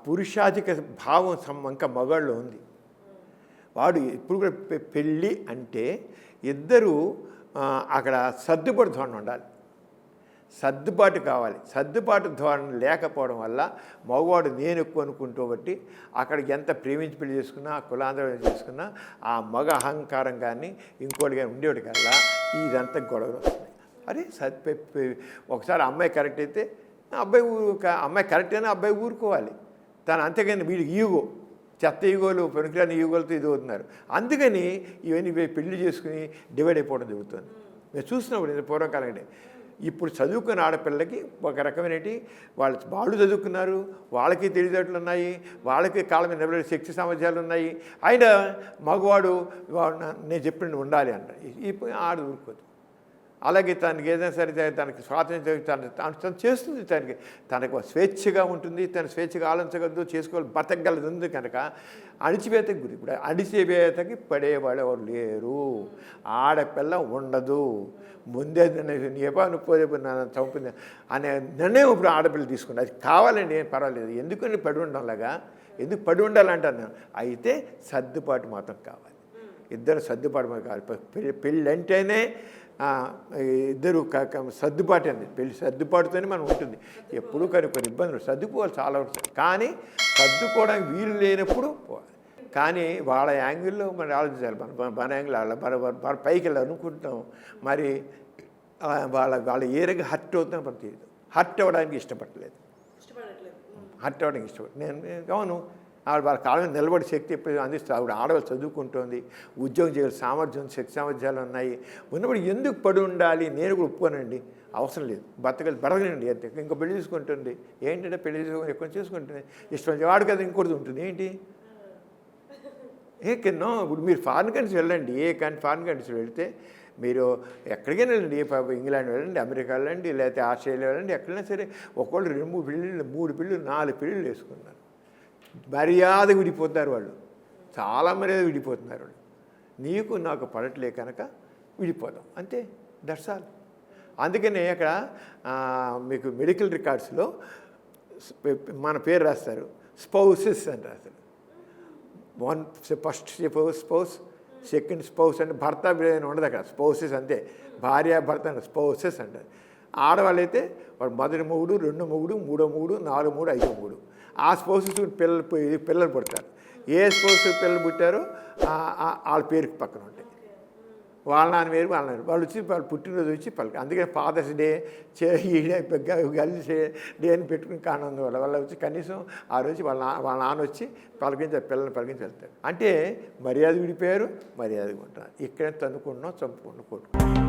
పురుషాధిక భావం ఇంకా మగాళ్ళు ఉంది. వాడు ఇప్పుడు కూడా పెళ్ళి అంటే ఇద్దరు అక్కడ సర్దుబాటు ధోరణి ఉండాలి, సర్దుబాటు కావాలి. సర్దుబాటు ధోరణి లేకపోవడం వల్ల మగవాడు నేను ఎక్కువ అనుకుంటూ బట్టి అక్కడ ఎంత ప్రేమించి పెళ్లి చేసుకున్నా, కులాంతరం చేసుకున్నా ఆ మగ అహంకారం కానీ ఇంకోటి కానీ ఉండేవాడి కల్లా ఇదంతా గొడవలు వస్తుంది. అరే ఒకసారి అమ్మాయి కరెక్ట్ అయితే అమ్మాయి కరెక్ట్ అయినా అబ్బాయి ఊరుకోవాలి. అంతేగాని వీడికి ఈగో, చెత్త ఈగోలు, పనికిరాని ఈగోలతో ఇది అవుతున్నారు. అందుకని ఇవన్నీ పెళ్లి చేసుకుని డివైడ్ అయిపోవడం జరుగుతుంది. మేము చూసినప్పుడు పూర్వకాలంటే ఇప్పుడు చదువుకున్న ఆడపిల్లలకి ఒక రకమైనటి వాళ్ళు చదువుకున్నారు, వాళ్ళకి తెలివితేటలు ఉన్నాయి, వాళ్ళకి కాళ్ళ మీద నిలబడే శక్తి సామర్థ్యాలు ఉన్నాయి. అయినా మగవాడు నేను చెప్పినట్టు ఉండాలి అంట. ఇప్పుడు ఆడ ఊరుకోదు. అలాగే తనకి ఏదైనా సరే తనకి స్వాతంత్ర్యం తను చేస్తుంది, తనకు స్వేచ్ఛగా ఉంటుంది, తను స్వేచ్ఛగా ఆలోచించగలదు, చేసుకోవాలి, బతకగలదు ఉంది కనుక అణిచివేతకి గురి. ఇప్పుడు అణిచివేతకి పడేవాళ్ళు ఎవరు లేరు, ఆడపిల్ల ఉండదు. ముందే పోతే నన్ను చంపింది అనే నిర్ణయం ఇప్పుడు ఆడపిల్ల తీసుకుంది. అది కావాలండి, ఏం పర్వాలేదు. ఎందుకని పడి ఉండలాగా, ఎందుకు పడి ఉండాలంటాను. అయితే సర్దుబాటు మాత్రం కావాలి, ఇద్దరు సర్దుబాటు మాత్రం కావాలి. పెళ్ళి అంటేనే ఇద్దరు సర్దుబాటు అండి. పెళ్లి సర్దుబాటుతోనే మనం ఉంటుంది. ఎప్పుడు కానీ కొన్ని ఇబ్బందులు సర్దుకోవాలి చాలా ఉంటుంది. కానీ సర్దుకోవడానికి వీలు లేనప్పుడు పోవాలి. కానీ వాళ్ళ యాంగిల్లో మనం ఆలోచించాలి. మన యాంగిల్ మన పైకి వెళ్ళి అనుకుంటాం, మరి వాళ్ళ ఏరియాగా హర్ట్ అవుతుందని మనకు తెలియదు. హర్ట్ అవ్వడానికి ఇష్టపడలేదు, హర్ట్ అవ్వడానికి ఇష్టపడలేదు. నేను అవును, వాళ్ళ కాళ్ళ మీద నిలబడి శక్తి ఎప్పుడు అందిస్తుంది. ఆవిడ ఆడవాళ్ళు చదువుకుంటుంది, ఉద్యోగం చేయాలి, సామర్థ్యం, శక్తి సామర్థ్యాలు ఉన్నాయి. ఉన్నప్పుడు ఎందుకు పడి ఉండాలి? నేను కూడా ఒప్పుకోనండి, అవసరం లేదు, బతకనండి అంతే. ఇంకో పెళ్లి చేసుకుంటుంది ఏంటంటే పెళ్లి చేసుకుని ఎక్కువ చేసుకుంటుంది, ఇష్టం వాడు కదా ఇంకోటి ఉంటుంది ఏంటి. కిన్నో ఇప్పుడు మీరు ఫారిన్ కంట్రీస్ వెళ్ళండి, ఫారిన్ కంట్రీస్ వెళ్తే మీరు ఎక్కడికైనా వెళ్ళండి, ఇంగ్లాండ్ వెళ్ళండి, అమెరికా వెళ్ళండి, లేకపోతే ఆస్ట్రేలియా వెళ్ళండి, ఎక్కడైనా సరే ఒకళ్ళు 2-3 పెళ్ళిళ్ళు, 3 పెళ్ళిళ్ళు, 4 పెళ్ళిళ్ళు వేసుకున్నారు. మర్యాద విడిపోతున్నారు వాళ్ళు, చాలా మర్యాద విడిపోతున్నారు వాళ్ళు. నీకు నాకు పడట్లే కనుక విడిపోదాం అంతే, దట్స్ ఆల్. అందుకనే అక్కడ మీకు మెడికల్ రికార్డ్స్లో మన పేరు రాస్తారు, స్పౌసెస్ అని రాస్తారు. ఫస్ట్ స్పౌస్, సెకండ్ స్పౌస్ అంటే భర్త ఉండదు అక్కడ, స్పౌసెస్ అంతే. భార్య భర్త స్పౌసెస్ అంటారు. ఆడవాళ్ళైతే వాడు మొదటి మొగుడు, 2వ మొగుడు, 3వ మొగుడు, 4వ మొగుడు, 5వ మొగుడు. ఆ స్పౌసెస్ పిల్లలు పుడతారు. ఏ స్పౌస్ పిల్లలు పుట్టారో వాళ్ళ పేరుకి పక్కన ఉంటాయి. వాళ్ళ నాన్న వేరు, వాళ్ళ నాన్న వాళ్ళు వచ్చి వాళ్ళు పుట్టినరోజు వచ్చి పలక. అందుకని ఫాదర్స్ డే గర్ల్స్ డే అని పెట్టుకుని కానుంది. వాళ్ళ వచ్చి కనీసం ఆ రోజు వాళ్ళ నాన్న వచ్చి పిల్లల్ని పలికించి వెళ్తారు. అంటే మర్యాద విడిపోయారు, మర్యాదగా ఉంటారు. ఇక్కడే తన్నుకుంటున్నాం, చంపుకుంటున్నాం, కొట్టుకుంటున్నాం.